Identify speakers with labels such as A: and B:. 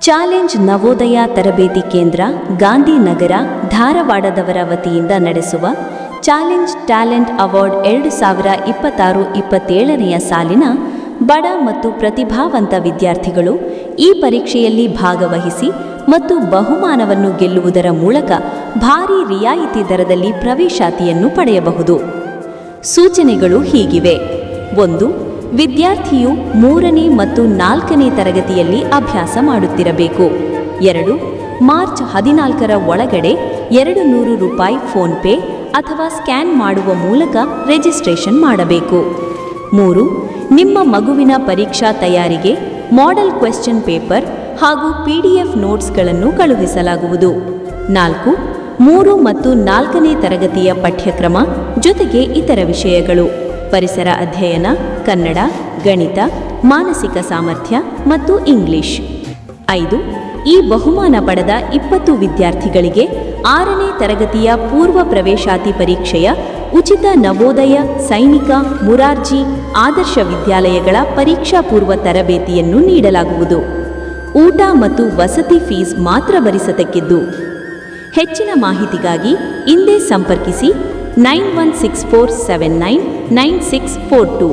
A: Challenge Navodaya ತರಬೇತಿ ಕೇಂದ್ರ ಗಾಂಧಿನಗರ ಧಾರವಾಡದವರ ವತಿಯಿಂದ ನಡೆಸುವ ಚಾಲೆಂಜ್ ಟ್ಯಾಲೆಂಟ್ ಅವಾರ್ಡ್ 2026-27ನೆಯ ಸಾಲಿನ ಬಡ ಮತ್ತು ಪ್ರತಿಭಾವಂತ ವಿದ್ಯಾರ್ಥಿಗಳು ಈ ಪರೀಕ್ಷೆಯಲ್ಲಿ ಭಾಗವಹಿಸಿ ಮತ್ತು ಬಹುಮಾನವನ್ನು ಗೆಲ್ಲುವುದರ ಮೂಲಕ ಭಾರೀ ರಿಯಾಯಿತಿ ದರದಲ್ಲಿ ಪ್ರವೇಶಾತಿಯನ್ನು ಪಡೆಯಬಹುದು. ಸೂಚನೆಗಳು ಹೀಗಿವೆ. 1. ವಿದ್ಯಾರ್ಥಿಯು 3ನೇ ಮತ್ತು 4ನೇ ತರಗತಿಯಲ್ಲಿ ಅಭ್ಯಾಸ ಮಾಡುತ್ತಿರಬೇಕು. 2. ಮಾರ್ಚ್ 14ರ ಒಳಗಡೆ ₹200 ಫೋನ್ಪೇ ಅಥವಾ ಸ್ಕ್ಯಾನ್ ಮಾಡುವ ಮೂಲಕ ರಿಜಿಸ್ಟ್ರೇಷನ್ ಮಾಡಬೇಕು. 3. ನಿಮ್ಮ ಮಗುವಿನ ಪರೀಕ್ಷಾ ತಯಾರಿಗೆ ಮಾಡೆಲ್ ಕ್ವೆಶ್ಚನ್ ಪೇಪರ್ ಹಾಗೂ PDF ನೋಟ್ಸ್ಗಳನ್ನು ಕಳುಹಿಸಲಾಗುವುದು. 4. 3 ಮತ್ತು 4ನೇ ತರಗತಿಯ ಪಠ್ಯಕ್ರಮ ಜೊತೆಗೆ ಇತರ ವಿಷಯಗಳು, ಪರಿಸರ ಅಧ್ಯಯನ, ಕನ್ನಡ, ಗಣಿತ, ಮಾನಸಿಕ ಸಾಮರ್ಥ್ಯ ಮತ್ತು ಇಂಗ್ಲಿಷ್. 5. ಈ ಬಹುಮಾನ ಪಡೆದ 20 ವಿದ್ಯಾರ್ಥಿಗಳಿಗೆ 6ನೇ ತರಗತಿಯ ಪೂರ್ವ ಪ್ರವೇಶಾತಿ ಪರೀಕ್ಷೆಯ ಉಚಿತ ನವೋದಯ, ಸೈನಿಕ, ಮುರಾರ್ಜಿ ಆದರ್ಶ ವಿದ್ಯಾಲಯಗಳ ಪರೀಕ್ಷಾ ಪೂರ್ವ ತರಬೇತಿಯನ್ನು ನೀಡಲಾಗುವುದು. ಊಟ ಮತ್ತು ವಸತಿ ಫೀಸ್ ಮಾತ್ರ ಭರಿಸತಕ್ಕಿದ್ದು. ಹೆಚ್ಚಿನ ಮಾಹಿತಿಗಾಗಿ ಇಂದೇ ಸಂಪರ್ಕಿಸಿ 9164799642.